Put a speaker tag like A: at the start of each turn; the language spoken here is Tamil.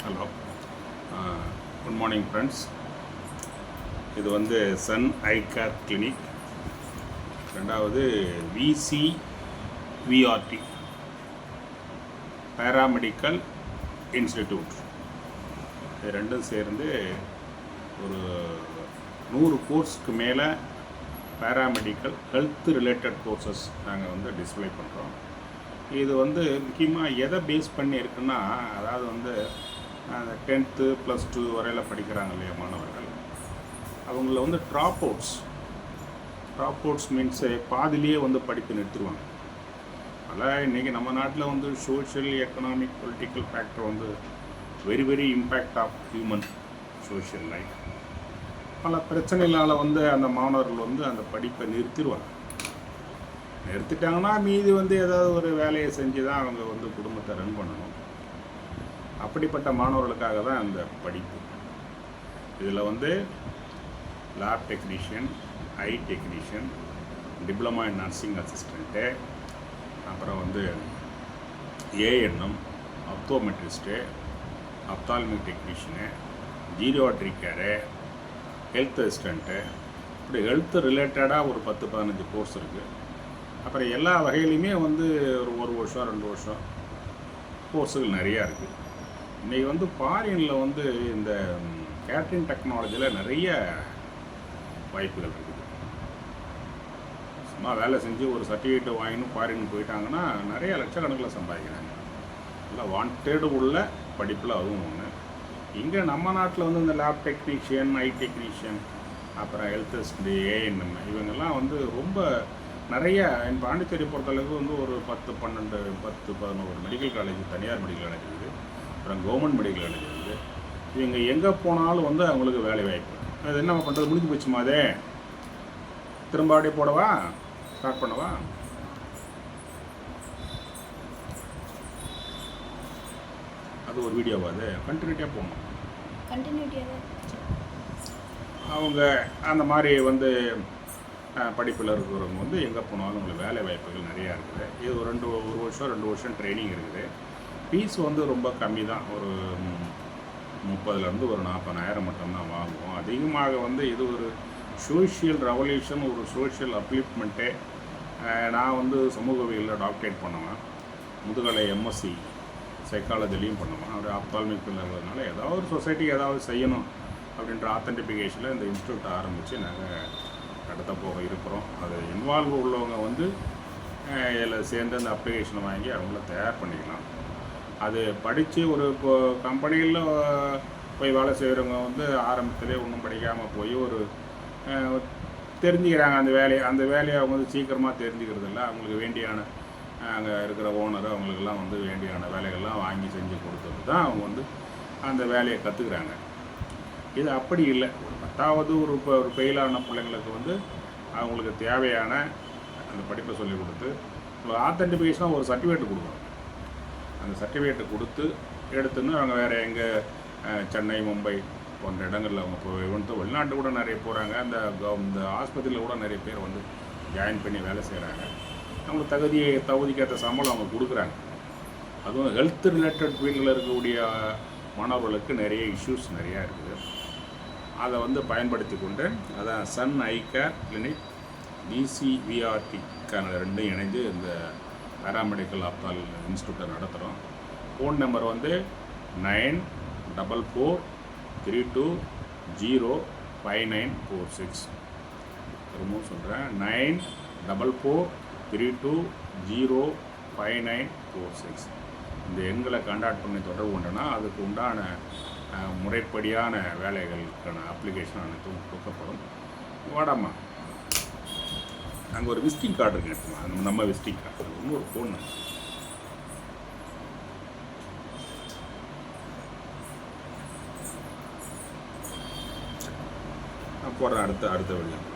A: Hello, good morning friends. இது வந்து சன் ஐ கேர் கிளினிக், ரெண்டாவது விசிவிஆர்டி பேராமெடிக்கல் இன்ஸ்டிடியூட். இது ரெண்டும் சேர்ந்து ஒரு 100 கோர்ஸ்க்கு மேலே பேராமெடிக்கல் ஹெல்த் ரிலேட்டட் கோர்சஸ் நாங்கள் வந்து டிஸ்ப்ளே பண்ணுறோம். இது வந்து முக்கியமாக எதை பேஸ் பண்ணி இருக்குன்னா, அதாவது வந்து அந்த 10th +2 வரையில் படிக்கிறாங்க இல்லையா மாணவர்கள், அவங்கள வந்து ட்ராப் அவுட்ஸ் மீன்ஸு பாதிலேயே வந்து படிப்பு நிறுத்திடுவாங்க. அதான் இன்றைக்கி நம்ம நாட்டில் வந்து சோஷியல், எக்கனாமிக், பொலிட்டிக்கல் ஃபேக்டர் வந்து very impact of human social life. பல பிரச்சனைகளால் வந்து அந்த மாணவர்கள் வந்து அந்த படிப்பை நிறுத்திட்டாங்கன்னா மீதி வந்து ஏதாவது ஒரு வேலையை செஞ்சு தான் அவங்க வந்து குடும்பத்தை ரன் பண்ணணும். அப்படிப்பட்ட மாணவர்களுக்காக தான் அந்த படிப்பு. இதில் வந்து lab technician, I technician, diploma in nursing assistant, அப்புறம் வந்து ஏஎன்எம், ஆப்தோமெட்ரிஸ்ட்டு, அப்தால்மிக் டெக்னீஷியனு, ஜீரியாட்ரிக் கேரு, ஹெல்த் அசிஸ்டண்ட்டு, இப்படி ஹெல்த் ரிலேட்டடாக ஒரு 10-15 கோர்ஸ் இருக்குது. அப்புறம் எல்லா வகையிலையுமே வந்து ஒரு வருஷம் 2 வருஷம் கோர்ஸுகள் நிறையா இருக்குது. இன்றைக்கி வந்து ஃபாரினில் வந்து இந்த கேட்ரிங் டெக்னாலஜியில் நிறைய வாய்ப்புகள் இருக்குது. சும்மா வேலை செஞ்சு ஒரு சர்டிஃபிகேட்டை வாங்கின்னு ஃபாரின் போயிட்டாங்கன்னா நிறைய லட்சக்கணக்கில் சம்பாதிக்கிறாங்க. நல்லா வாண்டடு உள்ள படிப்பில் அதுவும் ஒன்று. இங்கே நம்ம நாட்டில் வந்து இந்த லேப் டெக்னீஷியன், ஐ டெக்னீஷியன், அப்புறம் ஹெல்த் அசிஸ்டன்ட், ஏஎன்எம், இவங்கெல்லாம் வந்து ரொம்ப நிறைய பாண்டிச்சேரி பொறுத்தளவுக்கு வந்து ஒரு 10-11 மெடிக்கல் காலேஜ், தனியார் மெடிக்கல் காலேஜ் இருக்குது, அப்புறம் கவர்மெண்ட் மெடிக்கல் காலேஜ் இருக்குது. இவங்க எங்கே போனாலும் வந்து அவங்களுக்கு வேலை வாய்ப்பு. அது என்ன பண்ணுறது, முடிஞ்சு போச்சுமா, அதே திரும்ப அப்படியே போடவா, ஸ்டார்ட் பண்ணவா? அது ஒரு வீடியோவா, அது கண்டினியூட்டியாக போகணும். அவங்க அந்த மாதிரி வந்து படிப்பில் இருக்கிறவங்க வந்து எங்கே போனாலும் உங்களுக்கு வேலை வாய்ப்புகள் நிறையா இருக்குது. இது ஒரு வருஷம் 2 வருஷம் ட்ரைனிங் இருக்குது. ஃபீஸ் வந்து ரொம்ப கம்மி தான், ஒரு 30,000 ஒரு 40,000 மட்டும்தான் வாங்குவோம். அதிகமாக வந்து இது ஒரு சோஷியல் ரெவல்யூஷன், ஒரு சோஷியல் அப்லிப்மெண்ட்டே. நான் வந்து சமூகவியலில் டாக்டரேட் பண்ணுவேன், முதுகலை எம்எஸ்சி சைக்காலஜிலையும் பண்ணுவேன். அப்படி ஆப்தால்மிக் இருக்கிறதுனால ஏதாவது ஒரு சொசைட்டிக்கு ஏதாவது செய்யணும் அப்படின்ற ஆத்தென்டிஃபிகேஷனில் இந்த இன்ஸ்டியூட் ஆரம்பித்து நாங்கள் நடத்த போக இருக்கிறோம். அது இன்வால்வ் உள்ளவங்க வந்து இதில் சேர்ந்து அந்த அப்ளிகேஷனை வாங்கி அவங்கள தயார் பண்ணிக்கலாம். அது படித்து ஒரு இப்போ கம்பெனியில் போய் வேலை செய்கிறவங்க வந்து ஆரம்பத்திலே ஒன்றும் படிக்காமல் போய் ஒரு தெரிஞ்சுக்கிறாங்க அந்த வேலையை அவங்க வந்து சீக்கிரமாக தெரிஞ்சுக்கிறது இல்லை. அவங்களுக்கு வேண்டியான அங்கே இருக்கிற ஓனர் அவங்களுக்கெல்லாம் வந்து வேண்டியான வேலைகள்லாம் வாங்கி செஞ்சு கொடுத்தது தான் அவங்க வந்து அந்த வேலையை கற்றுக்குறாங்க. இது அப்படி இல்லை. ஒரு 10வது ஒரு ஃபெயிலான பிள்ளைங்களுக்கு வந்து அவங்களுக்கு தேவையான அந்த படிப்பை சொல்லிக் கொடுத்து ஆத்தென்டிஃபிகேஷனாக ஒரு சர்டிஃபிகேட் கொடுக்கணும். அந்த சர்டிஃபிகேட்டை கொடுத்து எடுத்துன்னு அவங்க வேறு எங்கே சென்னை, மும்பை போன்ற இடங்களில் அவங்க போய் வெளிநாட்டு கூட நிறைய போகிறாங்க. இந்த ஆஸ்பத்திரியில் கூட நிறைய பேர் வந்து ஜாயின் பண்ணி வேலை செய்கிறாங்க. அவங்களுக்கு தகுதிக்கேற்ற சம்பளம் அவங்க கொடுக்குறாங்க. அதுவும் ஹெல்த் ரிலேட்டட் ஃபீல்டில் இருக்கக்கூடிய மாணவர்களுக்கு நிறைய இஷ்யூஸ் நிறையா இருக்குது. அதை வந்து பயன்படுத்தி கொண்டு அதான் சன் ஐ கேர் கிளினிக், விசிவிஆர்டிக்கான ரெண்டும் இணைந்து இந்த பேராமெடிக்கல் ஆப்தால் இன்ஸ்டியூட்டை நடத்துகிறோம். ஃபோன் நம்பர் வந்து 9443205946. திரும்பவும் சொல்கிறேன், 9443205946. இந்த எண்களை கான்டாக்ட் பண்ணி தொடர்பு கொண்டனா அதுக்கு உண்டான முறைப்படியான வேலைகளுக்கான அப்ளிகேஷன் அனைத்தும் கொடுக்கப்படும். வாடாமா, அங்கே ஒரு விசிட்டிங் கார்டு இருக்குமா, நம்ம விசிட்டிங் கார்டு, இன்னொரு ஃபோன் நான் போடுறேன் அடுத்த வழியாக.